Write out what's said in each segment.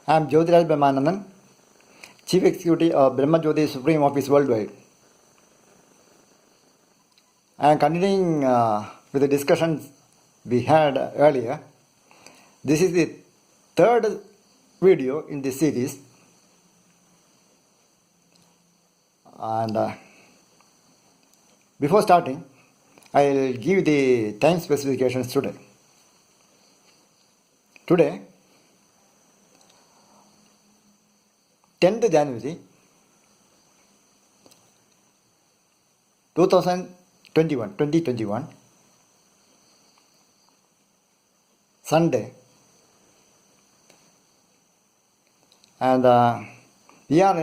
I am Jyotiraj Brahmanandan, Chief Executive of Brahma Jyoti Supreme Office Worldwide. I am continuing with the discussions we had earlier. This is the third video in this series, and before starting, I will give the time specifications today. Today, 10th January 2021, Sunday, and we are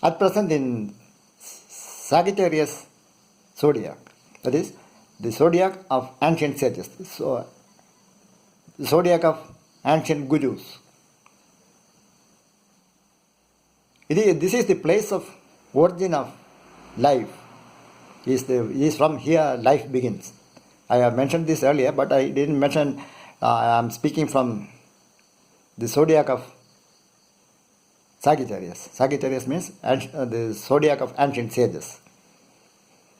at present in Sagittarius zodiac, that is the zodiac of ancient sages, so the zodiac of ancient gurus. This is the place of origin of life. Is from here life begins. I have mentioned this earlier, but I didn't mention. I am speaking from the zodiac of Sagittarius. Sagittarius means the zodiac of ancient sages.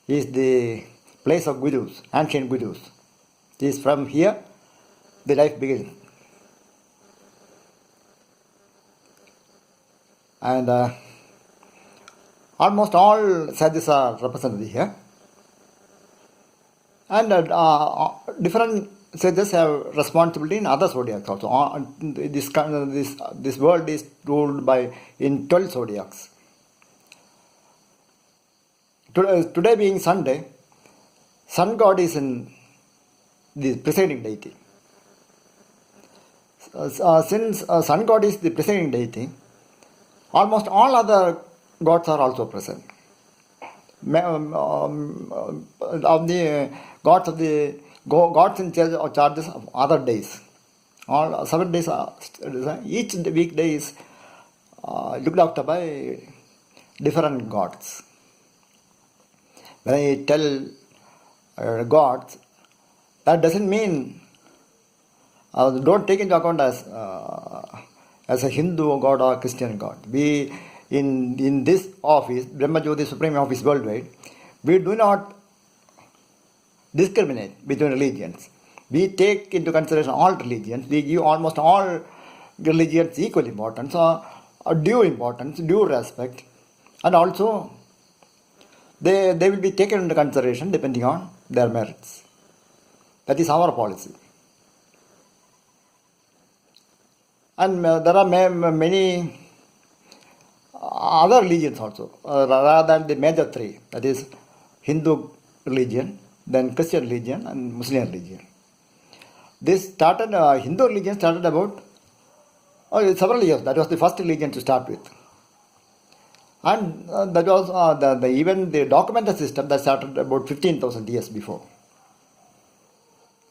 Is the place of gurus, ancient gurus. Is from here the life begins. And almost all sages are represented here. And different sages have responsibility in other zodiacs also. This world is ruled in 12 zodiacs. Today being Sunday, Sun God is in the presiding deity. Since Sun God is the presiding deity, almost all other gods are also present. Of the gods in charges of other days. All 7 days are each weekday is looked after by different gods. When I tell gods, that doesn't mean don't take into account as a Hindu god or Christian god. We in this office, Brahma Jyoti Supreme Office Worldwide, we do not discriminate between religions. We take into consideration all religions. We give almost all religions equal importance, or due importance, due respect, and also they will be taken into consideration depending on their merits. That is our policy. And there are many other religions also, rather than the major three, that is Hindu religion, then Christian religion, and Muslim religion. Hindu religion started about several years. That was the first religion to start with. And that was even the documented system that started about 15,000 years before.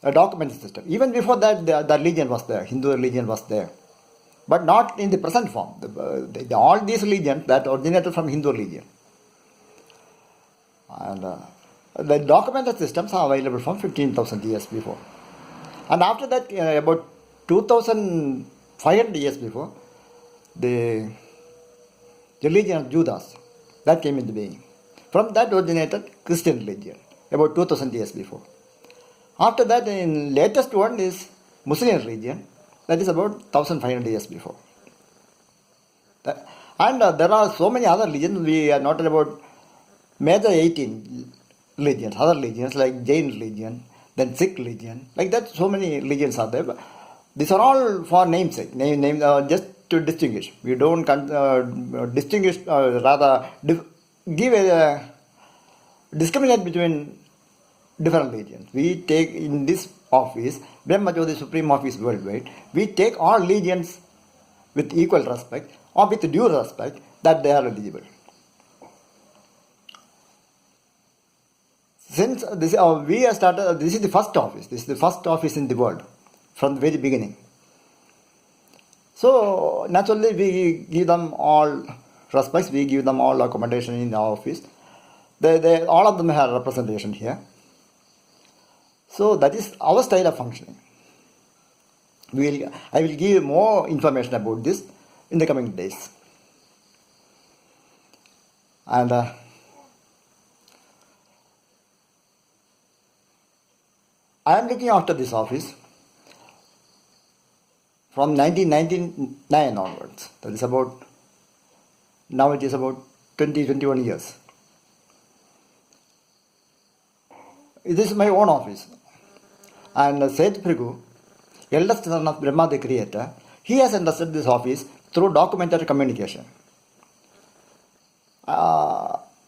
A documented system. Even before that, the religion was there, Hindu religion was there. But not in the present form. All these religions that originated from Hindu religion. And the documented systems are available from 15,000 years before. And after that, about 2,500 years before, the religion of Judas, that came into being. From that originated Christian religion, about 2,000 years before. After that, the latest one is Muslim religion. That is about 1,500 years before. And there are so many other religions. We are not about major 18 religions, other religions like Jain religion, then Sikh religion. Like that, so many religions are there. But these are all for namesake, just to distinguish. We don't distinguish, discriminate between different religions. We take in this office, Brahma Jyoti Supreme Office Worldwide, we take all religions with equal respect or with due respect that they are eligible. Since this we have started, this is the first office. This is the first office in the world from the very beginning. So naturally, we give them all respects. We give them all accommodation in the office. All of them have representation here. So that is our style of functioning. I will give more information about this in the coming days. And I am looking after this office from 1999 onwards. That is about, now it is about 21 years. This is my own office. And Seth Phregu, eldest son of Brahma the creator, he has entrusted this office through documentary communication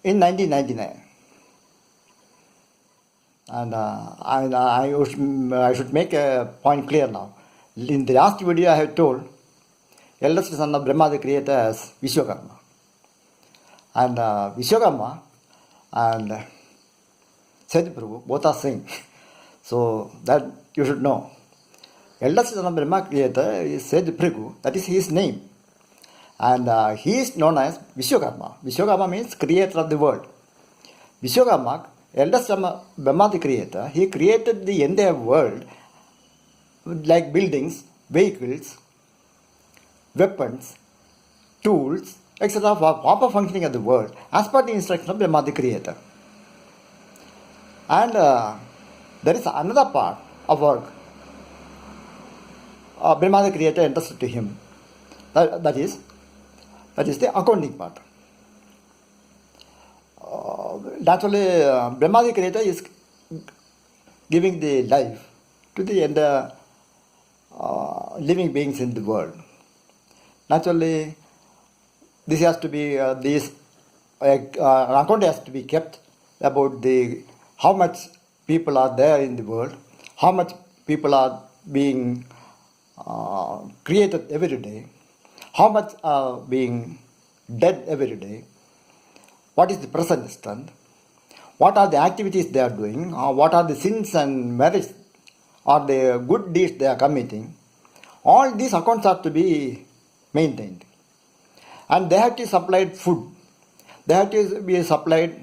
in 1999. And I should make a point clear now. In the last video I have told eldest son of Brahma the creator as Vishwakarma. And Vishwakarma and Seth Phregu both are same. So that you should know. Eldest son of Brahma creator is Seth Phregu, that is his name. And he is known as Vishwakarma. Vishwakarma means creator of the world. Vishwakarma, eldest son of Brahma the creator, he created the entire world like buildings, vehicles, weapons, tools, etc. for proper functioning of the world as per the instruction of Brahma the creator. And there is another part of work Brahma the creator entrusted to him. That is the accounting part. Naturally, Brahma the creator is giving the life to the entire living beings in the world. Naturally, this has to be an account has to be kept about the how much people are there in the world, how much people are being created every day, how much are being dead every day, what is the present strength, what are the activities they are doing, what are the sins and merits or the good deeds they are committing. All these accounts have to be maintained. And they have to supply food. They have to be supplied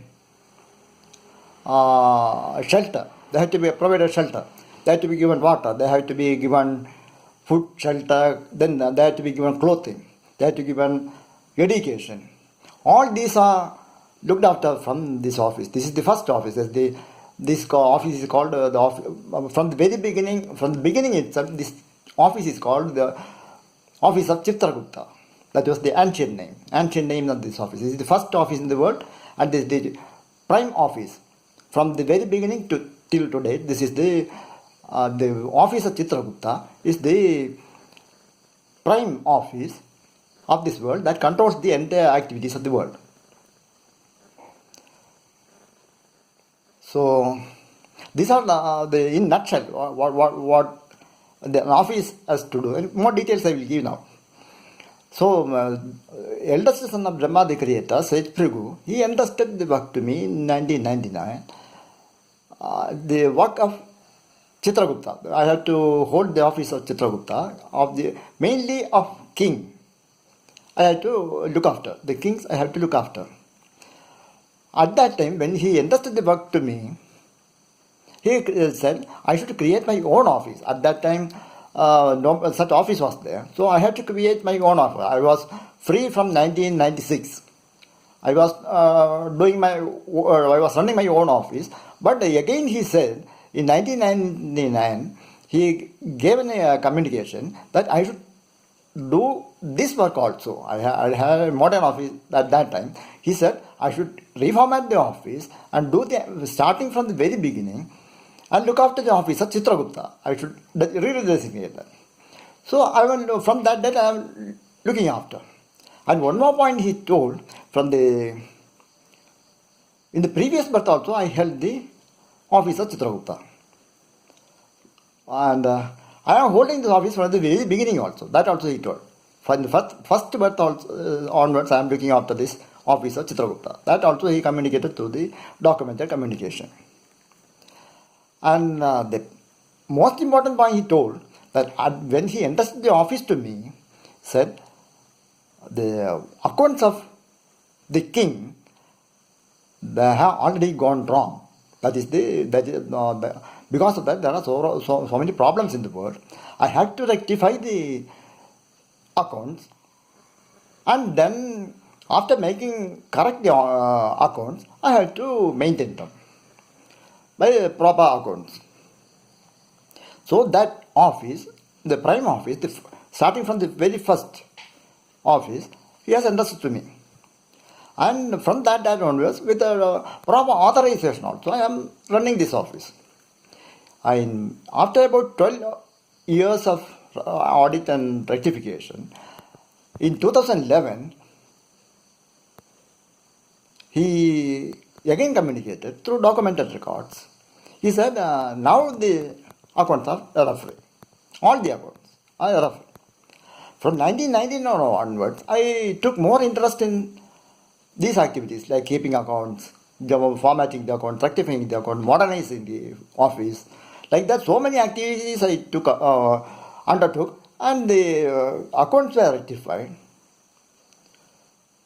shelter. They have to be provided shelter. They have to be given water. They have to be given food, shelter. Then they have to be given clothing. They have to be given education. All these are looked after from this office. This is the first office. This office is called the office, from the very beginning. From the beginning itself, this office is called the office of Chitragupta. That was the ancient name of this office. This is the first office in the world, and this is the prime office. From the very beginning till today, this is the office of Chitragupta is the prime office of this world that controls the entire activities of the world. So these are the in nutshell what the office has to do. And more details I will give now. So, eldest son of Brahma the creator, Seth Phregu, he entrusted the work to me in 1999. The work of Chitragupta. I had to hold the office of Chitragupta, mainly of king. I had to look after. The kings I had to look after. At that time, when he entrusted the work to me, he said I should create my own office. At that time, no such office was there. So I had to create my own office. I was free from 1996. I was running my own office. But again he said, in 1999, he gave a communication that I should do this work also. I had a modern office at that time. He said I should reformat the office and do starting from the very beginning and look after the office of Chitragupta. I should re-designate that. So from that date I am looking after. And one more point he told, in the previous birth also I held the office of Chitragupta. And I am holding this office from the very beginning also. That also he told. From the first birth also, onwards I am looking after this office of Chitragupta. That also he communicated through the documented communication. And the most important point he told, that when he entrusted the office to me, said the accounts of the king, they have already gone wrong. Because of that there are so many problems in the world. I had to rectify the accounts, and then after making correct the accounts, I had to maintain them by proper accounts. So that office, the prime office, starting from the very first office, he has entrusted to me. And from that day onwards, with a proper authorization also, I am running this office. After about 12 years of audit and rectification, in 2011, he again communicated through documented records. He said, now the accounts are error-free. All the accounts are error-free. From 1999 onwards, I took more interest in these activities like keeping accounts, formatting the account, rectifying the account, modernizing the office. Like that, so many activities I undertook, and the accounts were rectified.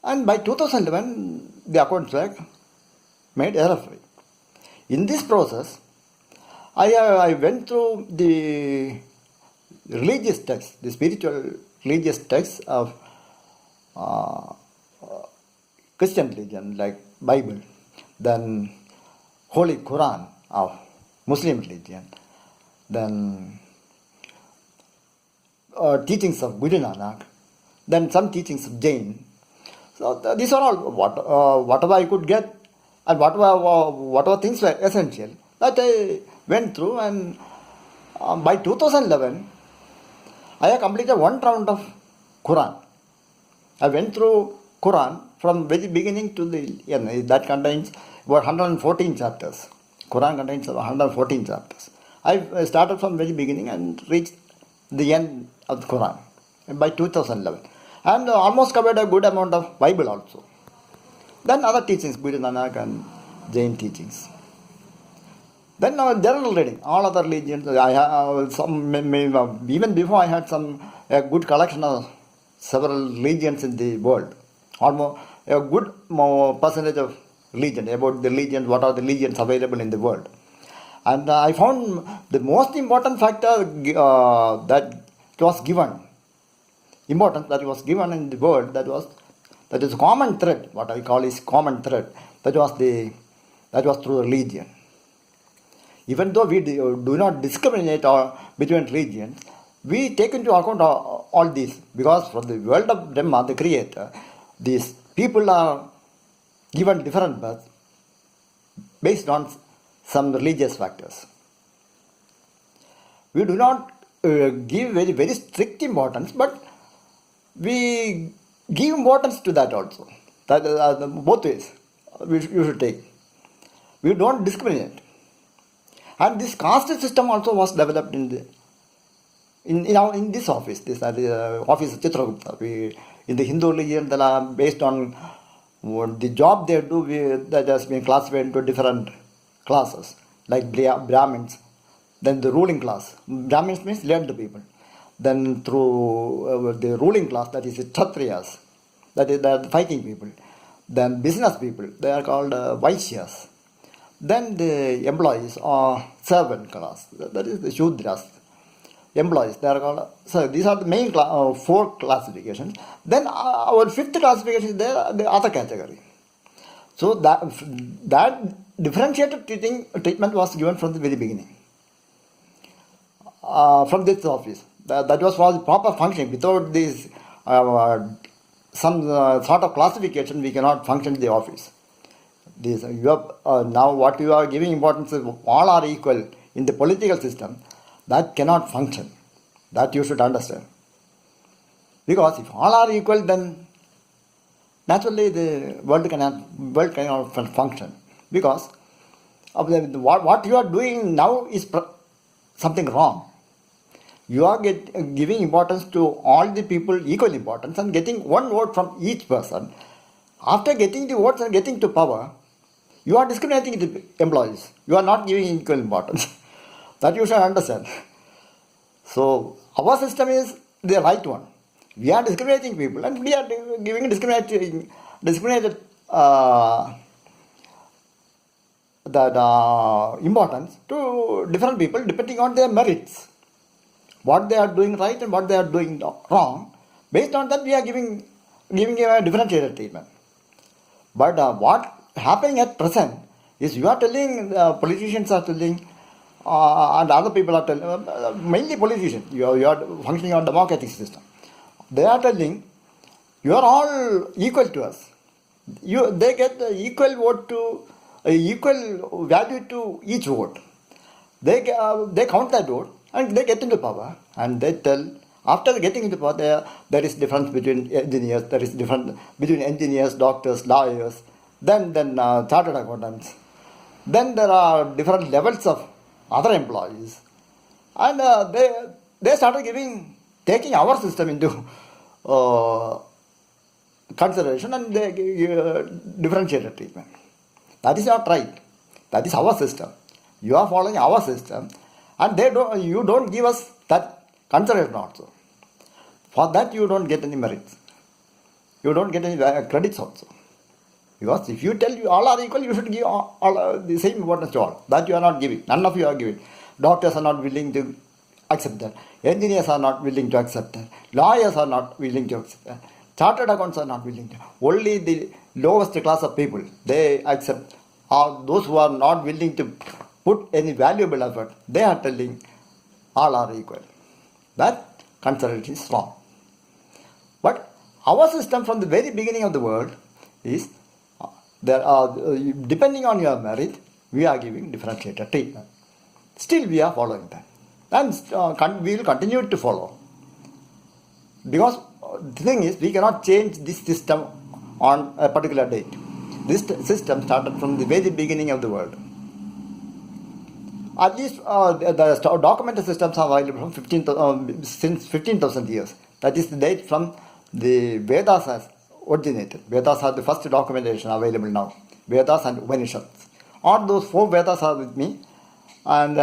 And by 2011, the accounts were made error-free. In this process, I went through the religious texts, the spiritual religious texts of Christian religion, like Bible, then Holy Quran of Muslim religion, then teachings of Guru Nanak, then some teachings of Jain. So these are all whatever I could get, and whatever things were essential that I went through, and by 2011 I have completed one round of Quran. I went through Quran from very beginning to the end. That contains about 114 chapters. Quran contains 114 chapters. I started from very beginning and reached the end of the Quran by 2011. And almost covered a good amount of Bible also. Then other teachings, Guru Nanak and Jain teachings. Then general reading, all other religions. I have even before I had a good collection of several religions in the world. Almost a good percentage of religion, about the religions, what are the religions available in the world. And I found the most important factor that was given, importance that was given in the world, that is common thread, what I call is common thread, that was through religion. Even though we do not discriminate between religions, we take into account all these, because from the world of Brahma, the creator, these people are given different births based on some religious factors. We do not give very, very strict importance, but we give importance to that also. That both ways you should take. We don't discriminate. And this caste system also was developed in this office, this office of Chitragupta. In the Hindu religion, they are based on the job they do, that has been classified into different classes, like Brahmins, then the ruling class. Brahmins means learned people. Then through the ruling class, that is the Kshatriyas, that is the fighting people. Then business people, they are called Vaishyas. Then the employees or servant class, that is the Shudras. Employees, they are called. So these are the main four classifications. Then our fifth classification is the other category. So that differentiated treatment was given from the very beginning. From this office, that was for the proper functioning. Without this some sort of classification, we cannot function in the office. Now what you are giving importance is all are equal in the political system. That cannot function. That you should understand. Because if all are equal, then naturally the world cannot function. Because what you are doing now is something wrong. You are giving importance to all the people, equal importance, and getting one vote from each person. After getting the votes and getting to power, you are discriminating the employees. You are not giving equal importance. That you should understand. So our system is the right one. We are discriminating people, and we are giving discriminated importance to different people depending on their merits. what they are doing right and what they are doing wrong. Based on that, we are giving a differentiated treatment. But what happening at present is you are telling, politicians are telling, and other people are telling, mainly politicians, you are functioning on democratic system. They are telling, you are all equal to us. They get equal vote to equal value to each vote. They count that vote and they get into power, and they tell, after getting into power, there is difference between engineers, there is difference between engineers, doctors, lawyers, then chartered accountants. Then there are different levels of other employees, and they started taking our system into consideration, and they give differentiated treatment. That is not right. That is our system. You are following our system, and you don't give us that consideration also. For that you don't get any merits. You don't get any credits also. Because if you tell you all are equal, you should give all the same importance to all. That you are not giving. None of you are giving. Doctors are not willing to accept that. Engineers are not willing to accept that. Lawyers are not willing to accept that. Chartered accountants are not willing to. Only the lowest class of people, they accept. Or those who are not willing to put any valuable effort, they are telling all are equal. That consideration is wrong. But our system from the very beginning of the world is, depending on your merit, we are giving differentiated treatment. Still we are following that. And we will continue to follow. Because the thing is, we cannot change this system on a particular date. This system started from the very beginning of the world. At least the documented systems are available from since 15,000 years. That is the date from the Vedas has originated. Vedas are the first documentation available now. Vedas and Upanishads. All those 4 Vedas are with me, and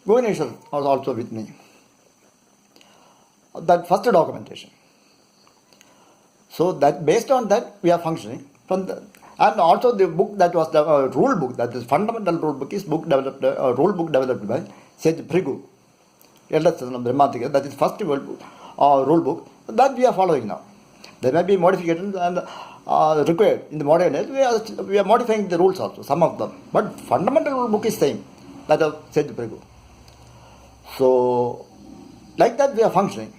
Upanishads are also with me. That first documentation. So that based on that we are functioning from the. And also the book that was the rule book, that is fundamental rule book, is rule book developed by Sage Phrighu, eldest son of Brahmatika. That is first rule book that we are following now. There may be modifications and required in the modern age. We are modifying the rules also, some of them. But fundamental rule book is same, that of Sage Phrighu. So like that we are functioning.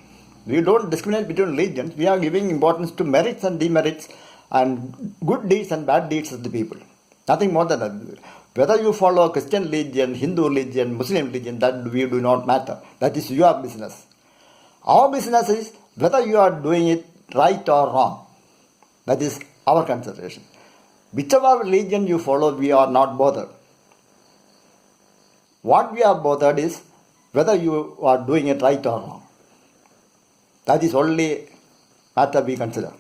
We don't discriminate between religions. We are giving importance to merits and demerits, and good deeds and bad deeds of the people. Nothing more than that. Whether you follow Christian religion, Hindu religion, Muslim religion, that we do not matter. That is your business. Our business is whether you are doing it right or wrong. That is our consideration. Whichever religion you follow, we are not bothered. What we are bothered is whether you are doing it right or wrong. That is only matter we consider.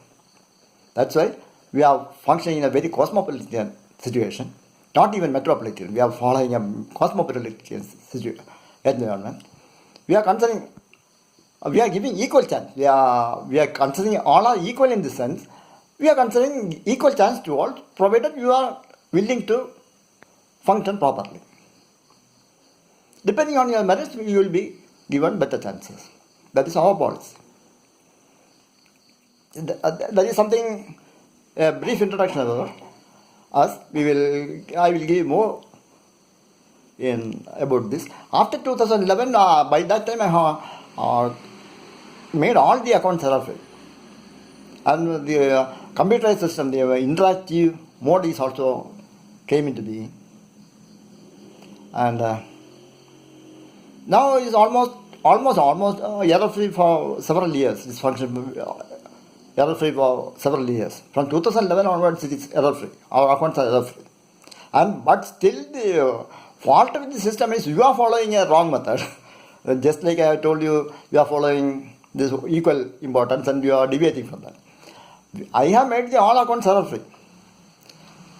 That's why we are functioning in a very cosmopolitan situation, not even metropolitan. We are following a cosmopolitan environment. We are considering, we are giving equal chance. We are considering all are equal in the sense. We are considering equal chance to all, provided you are willing to function properly. Depending on your merits, you will be given better chances. That is our policy. That is something, a brief introduction about us. I will give more about this. After 2011, by that time I have made all the accounts error-free. And the computerized system, the interactive mode is also came into being. And now it is almost error-free for several years. This function error-free for several years. From 2011 onwards, it is error-free. Our accounts are error-free. But still, the fault with the system is you are following a wrong method. Just like I told you, you are following this equal importance and you are deviating from that. I have made the all accounts error-free.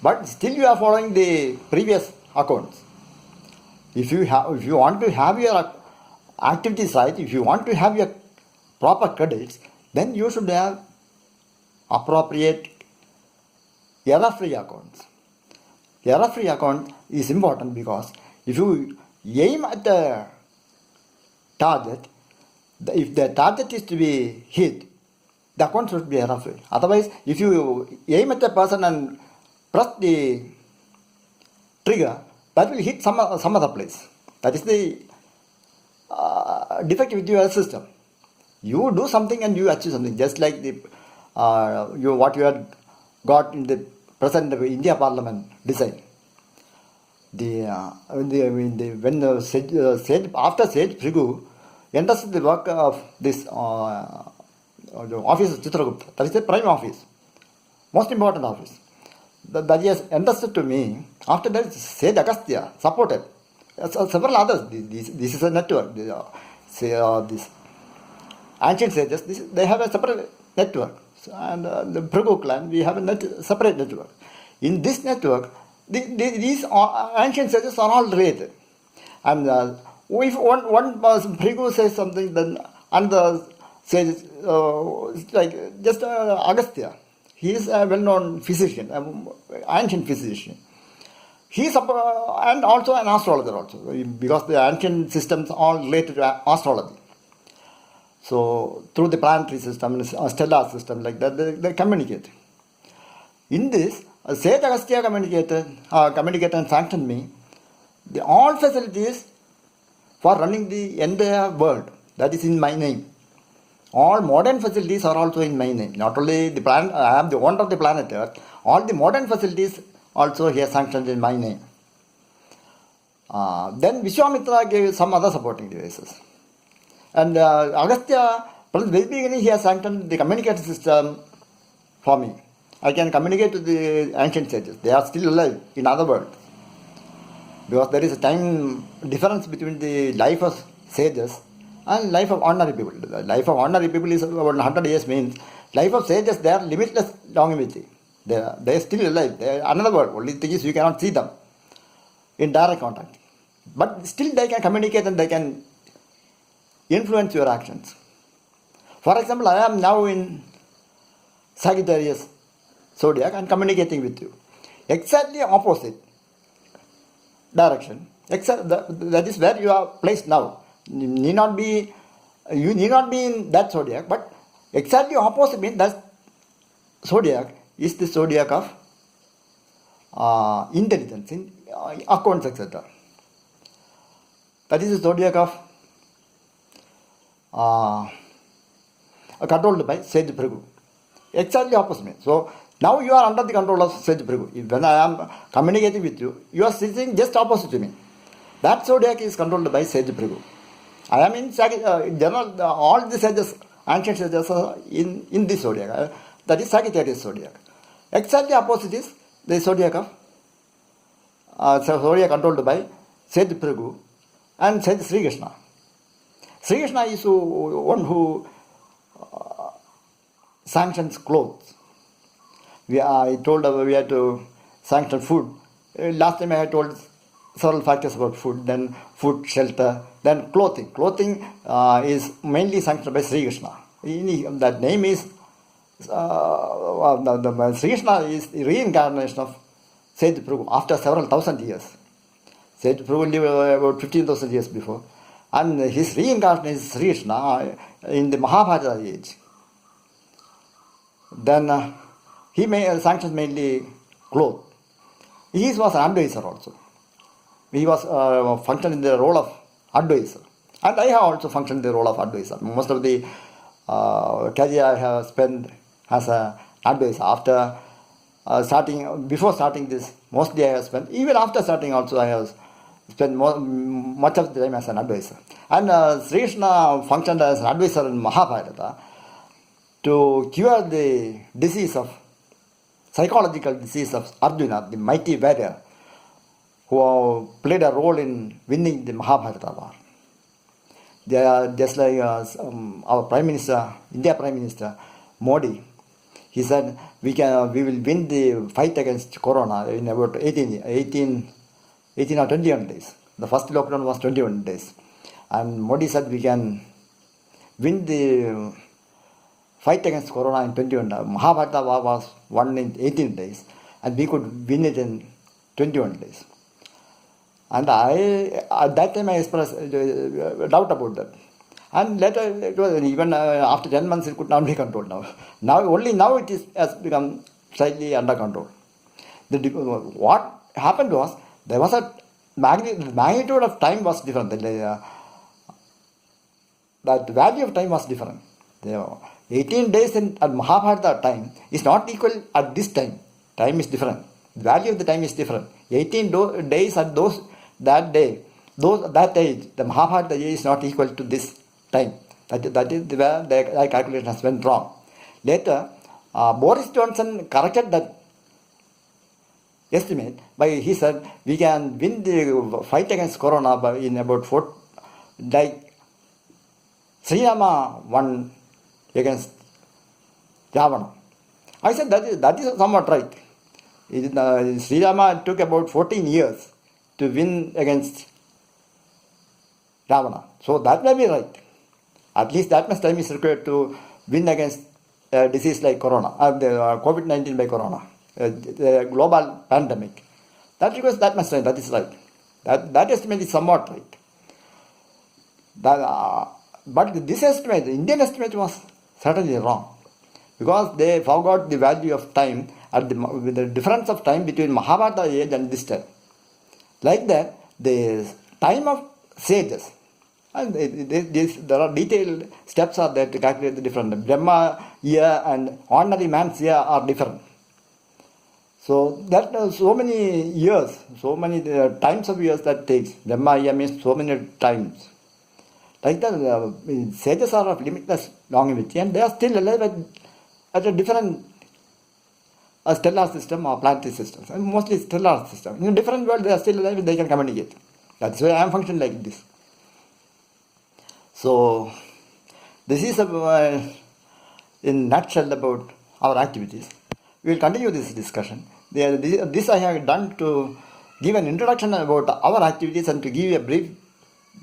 But still, you are following the previous accounts. If you want to have your activities right, if you want to have your proper credits, then you should have appropriate error-free accounts. Error-free account is important because if you aim at the target, If the target is to be hit, the account should be error-free. Otherwise, if you aim at the person and press the trigger, that will hit some other place. That is the defect with your system. You do something and you achieve something, just like the what you had got in the present India Parliament design. When the Sage, after Sage Phrighu enters the work of this the office of Chitragupta, that is the prime office, most important office. That he has entrusted to me. After that, Sage Agastya supported several others. This is a network. This ancient sages, they have a separate network. And the Phrighu clan, we have a separate network. In this network, these ancient sages are all related. And if one person, Phrighu says something, then another says, like just Agastya. He is a well-known physician, ancient physician. He is and also an astrologer also, because the ancient systems are related to astrology. So through the planetary system, stellar system, like that, they communicate. In this, Sage Agastya communicated and sanctioned me all facilities for running the entire world. That is in my name. All modern facilities are also in my name. Not only the planet, I am the owner of the planet Earth. All the modern facilities also he has sanctioned in my name. Then Vishwamitra gave some other supporting devices. And Agastya, from the very beginning, he has sanctioned the communication system for me. I can communicate to the ancient sages. They are still alive in other worlds. Because there is a time difference between the life of sages and life of ordinary people. The life of ordinary people is about 100 years, means life of sages, they are limitless longevity. They are still alive. They are another world. Only thing is you cannot see them in direct contact. But still they can communicate and they can influence your actions. For example, I am now in Sagittarius zodiac and communicating with you. Exactly opposite direction. That is where you are placed now. You need not be in that zodiac, but exactly opposite means that zodiac is the zodiac of intelligence, in accounts, etc. That is the zodiac of controlled by Sage Phrighu. Exactly opposite. So now you are under the control of Sage Phrighu. When I am communicating with you, you are sitting just opposite to me. That zodiac is controlled by Sage Phrighu. I am in general, all the sages, ancient sages are in this zodiac. That is Sagittarius zodiac. Exactly opposite is the zodiac of zodiac controlled by Sage Phrighu and Sage Sri Krishna. Sri Krishna is one who sanctions clothes. I told we had to sanction food. Last time I had told several factors about food, then food, shelter, then clothing. Clothing is mainly sanctioned by Sri Krishna. That name is, Sri Krishna is the reincarnation of Sage Phrighu after several thousand years. Sage Phrighu lived about 15,000 years before. And his reincarnation is Sri Krishna in the Mahabharata age. Then he sanctions mainly clothes. He was an advisor also. He was functioned in the role of advisor. And I have also functioned in the role of advisor. Most of the career I have spent as an advisor. After before starting this, mostly I have spent, even after starting also I have spent much of the time as an advisor. And Sri Krishna functioned as an advisor in Mahabharata to cure the disease of, psychological disease of Arjuna, the mighty warrior, who played a role in winning the Mahabharata war. They are just like our Prime Minister, India Prime Minister Modi. He said we will win the fight against Corona in about 18 or 21 days. The first lockdown was 21 days. And Modi said we can win the fight against Corona in 21 days. Mahabharata war was won in 18 days and we could win it in 21 days. And at that time I expressed doubt about that. And later, it was, even after 10 months, it could not be controlled now. Only now it has become slightly under control. What happened was, there was a magnitude of time was different. The value of time was different. 18 days in at Mahabharata time is not equal at this time. Time is different. The value of the time is different. 18 days at that day, that age, the Mahabharata age is not equal to this time. That is where the calculation has went wrong. Later, Boris Johnson corrected that estimate by, he said, we can win the fight against corona in about Sri Rama won against Ravana. I said that is somewhat right. Sri Rama took about 14 years to win against Ravana. So that may be right. At least that much time is required to win against a disease like corona, COVID-19 by corona, the global pandemic. That requires that much time. That is right. That estimate is somewhat right. But this estimate, the Indian estimate, was certainly wrong, because they forgot the value of time with the difference of time between Mahabharata age and this time. Like that, the time of sages, and there are detailed steps are there to calculate the different. Brahma year and ordinary man's year are different. So that so many years, so many times of years that takes. Brahma year means so many times. Like that, sages are of limitless longevity, and they are still alive at a different stellar system or planetary systems, and mostly stellar system. In a different world, they are still alive and they can communicate. That's why I am functioning like this. So, this is in a nutshell about our activities. We will continue this discussion. This I have done to give an introduction about our activities and to give a brief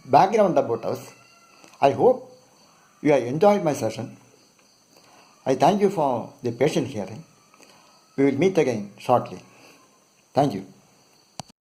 background about us. I hope you have enjoyed my session. I thank you for the patient hearing. We will meet again shortly. Thank you.